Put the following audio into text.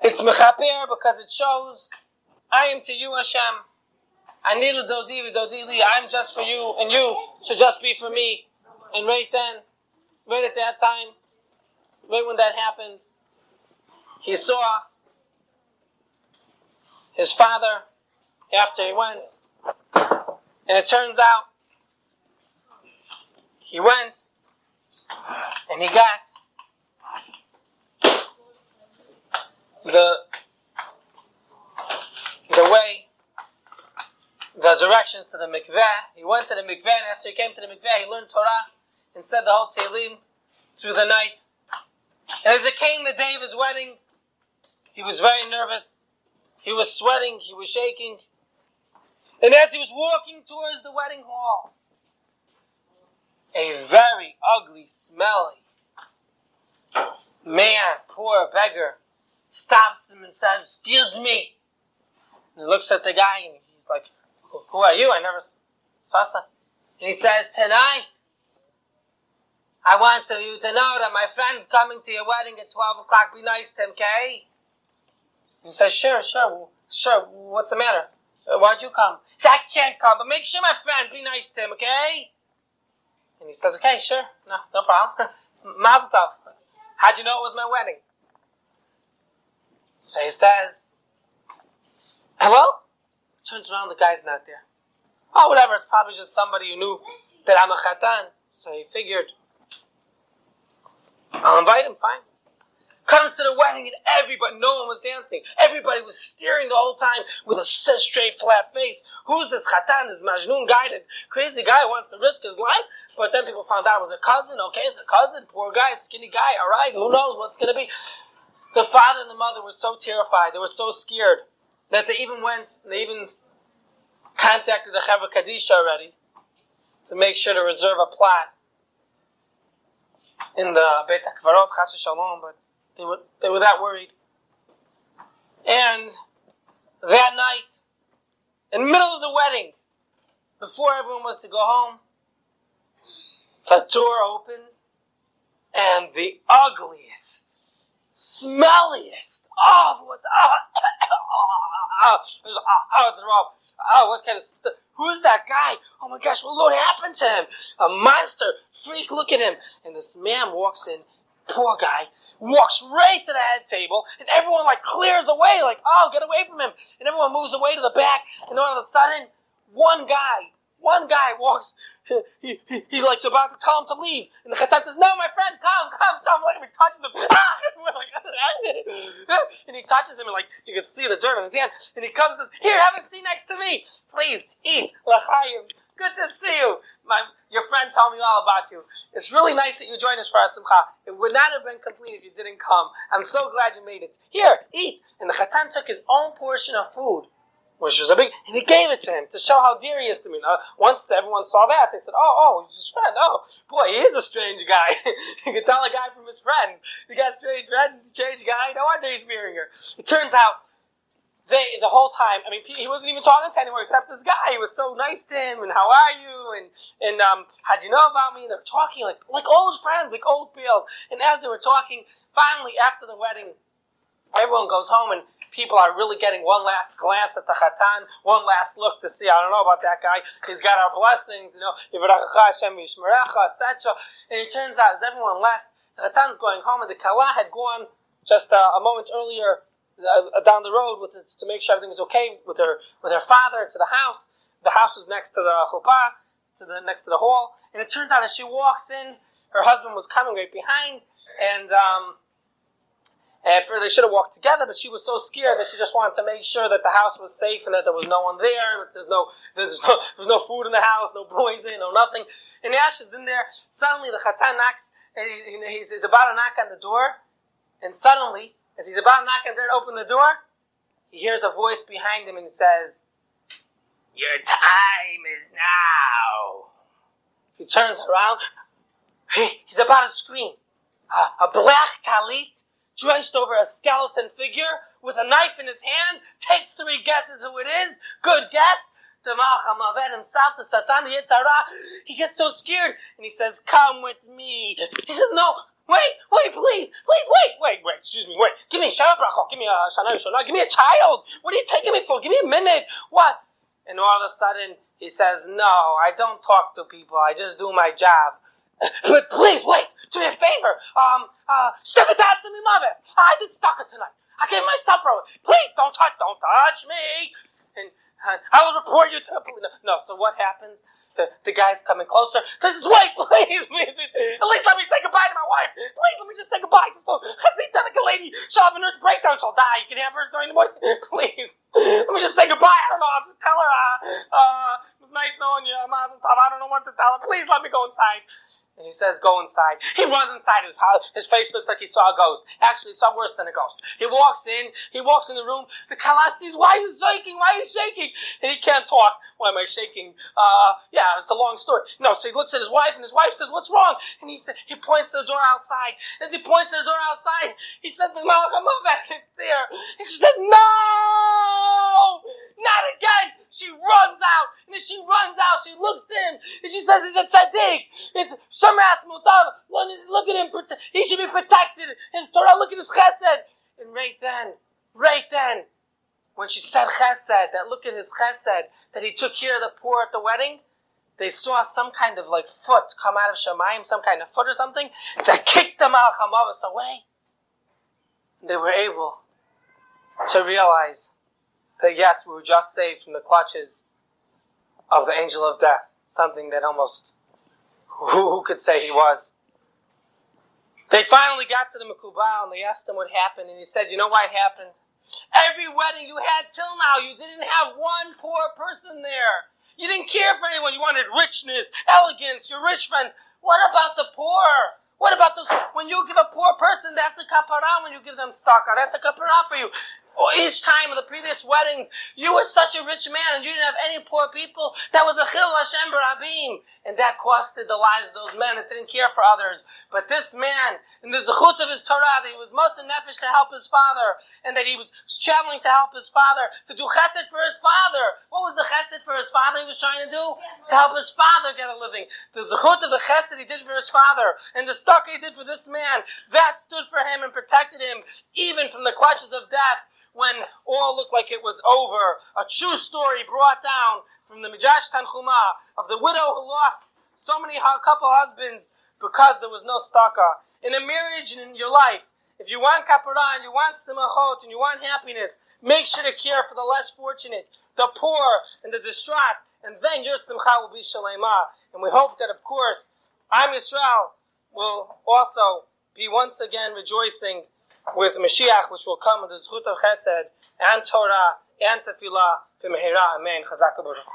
It's mechaper because it shows I am to you, Hashem. Ani l'dodi v'dodi li. I'm just for you, and you should just be for me. And right at that time, right when that happened, he saw his father after he went. And it turns out, he went, and he got the way, the directions to the mikveh. He went to the mikveh, and after he came to the mikveh, he learned Torah and said the whole Tehillim through the night. And as it came the day of his wedding, he was very nervous. He was sweating. He was shaking. And as he was walking towards the wedding hall, a very ugly, smelly man, poor beggar, stops him and says, "Excuse me." And he looks at the guy and he's like, "Who are you? I never saw some." And he says, "Tonight, I want you to know that my friend's coming to your wedding at 12 o'clock. Be nice to him, okay?" And he says, Sure. What's the matter? Why'd you come? He says, "I can't come, but make sure my friend, be nice to him, okay?" And he says, "Okay, sure. No problem." Mazel tov. How'd you know it was my wedding? So he says, "Hello?" Turns around, the guy's not there. Oh, whatever, it's probably just somebody who knew that I'm a chatan. So he figured, I'll invite him, fine. Comes to the wedding and everybody, no one was dancing. Everybody was staring the whole time with a straight, flat face. Who's this chatan, this Majnun guy, that crazy guy who wants to risk his life? But then people found out it was a cousin. Okay, it's a cousin, poor guy, skinny guy, alright, who knows what's going to be. The father and the mother were so terrified, they were so scared, that they even contacted the Chevra Kadisha already to make sure to reserve a plot in the Beit HaKvarot, Chas v'Shalom, but they were that worried. And that night, in the middle of the wedding, before everyone was to go home, the door opened, and the ugliest, smelliest, what kind of stuff? Who's that guy? Oh my gosh, what happened to him? A monster, freak, look at him. And this man walks in, poor guy, walks right to the head table, and everyone clears away, get away from him. And everyone moves away to the back, and all of a sudden, one guy walks, he's about to tell him to leave. And the chatan says, "No, my friend, come, stop letting me touch him." And he touches him, and you can see the dirt on his hand. And he comes and says, "Here, have a seat next to me. Please, eat. L'chaim. Good to see you. Your friend told me all about you. It's really nice that you joined us for our simcha. It would not have been complete if you didn't come. I'm so glad you made it. Here, eat." And the chatan took his own portion of food, which was and he gave it to him to show how dear he is to me. Once everyone saw that, they said, oh, he's his friend. Oh, boy, he is a strange guy. You can tell a guy from his friend. You got strange friends, he's a strange guy. No wonder he's marrying her. It turns out, the whole time, he wasn't even talking to anyone except this guy. He was so nice to him, and how are you, and how'd you know about me? And they're talking like old friends, like old pals. And as they were talking, finally, after the wedding, everyone goes home, and people are really getting one last glance at the chatan, one last look to see, I don't know about that guy, he's got our blessings, Yivrachacha Hashem Yishmerecha, etc. And it turns out, as everyone left, the chatan's going home, and the kallah had gone just a moment earlier down the road to make sure everything was okay with her father to the house. The house was next to the chuppah, next to the hall. And it turns out as she walks in, her husband was coming right behind, and they should have walked together, but she was so scared that she just wanted to make sure that the house was safe and that there was no one there, that there was no food in the house, no poison, no nothing. And as she's in there, suddenly the chatan knocks, and he's about to knock on the door, and suddenly, as he's about to knock on the door and open the door, he hears a voice behind him and says, "Your time is now." He turns around. He's about to scream. A black talit, drenched over a skeleton figure, with a knife in his hand, takes 3 guesses who it is. Good guess. The Malach HaMavet himself, the Satan, the Yitzhara. He gets so scared, and he says, "Come with me." He says, "No, Wait, please, wait, excuse me, wait. Give me Shana Bracha, give me a Shana Yishona, give me a child. What are you taking me for? Give me a minute. What? And all of a sudden, he says, no, I don't talk to people. I just do my job. But please, wait, do me a favor. Step it out to me, mother. I did stalker tonight. I gave my supper. Please, don't touch me. And I will report you to the police. No, so what happens? The guy's coming closer. He says, wait, please. At least let me say goodbye to my wife. Please, let me just say goodbye. Just so, like a lady, she'll have a nurse breakdown. She'll die. You can have her during the morning. Please. Let me just say goodbye. I don't know. I'll just tell her, it was nice knowing you. I don't know what to tell her. Please let me go inside. And he says, go inside. He runs inside his house. His face looks like he saw a ghost. Actually, he saw worse than a ghost. He walks in the room. The Kallah sees, why are you shaking? And he can't talk. Why am I shaking? Yeah, it's a long story. No, so he looks at his wife, and his wife says, what's wrong? And he points to the door outside. As he points to the door outside, he says, Malcolm, it's there. And she said, no! Not again! She runs out, and as she runs out, she looks in, and she says, it's a tzaddik. It's Shemas Mutav. Look at him. He should be protected. His Torah, look at his chesed. And right then, when she said chesed, that look at his chesed, that he took care of the poor at the wedding, they saw some kind of like foot come out of Shemayim, some kind of foot or something, that kicked the Malach HaMavis away. They were able to realize that yes, we were just saved from the clutches of the angel of death, something that almost, who could say he was? They finally got to the Mekubal and they asked him what happened, and he said, you know why it happened? Every wedding you had till now, you didn't have one poor person there. You didn't care for anyone. You wanted richness, elegance, your rich friends. What about the poor? What about those? When you give a poor person, that's a kapara. When you give them tzedakah, that's a kapara for you. Or each time of the previous weddings, you were such a rich man and you didn't have any poor people. That was a chil Hashem barabim. And that costed the lives of those men that didn't care for others. But this man, in the zechut of his Torah, that he was moser nefesh to help his father, and that he was traveling to help his father, to do chesed for his father. What was the chesed for his father he was trying to do? To help his father get a living. The zechut of the chesed he did for his father, and the tzedakah he did for this man, that stood for him and protected him, even from the clutches of death, when all looked like it was over. A true story brought down from the Midrash Tanchuma of the widow who lost so many couple husbands because there was no tzedakah. In a marriage and in your life, if you want kaparah and you want simachot and you want happiness, make sure to care for the less fortunate, the poor and the distraught, and then your simcha will be shalema. And we hope that, of course, Am Yisrael will also be once again rejoicing with Mashiach, which will come with the zechut of chesed and Torah and tefillah. B'mehira, amen. Chazak u'baruch.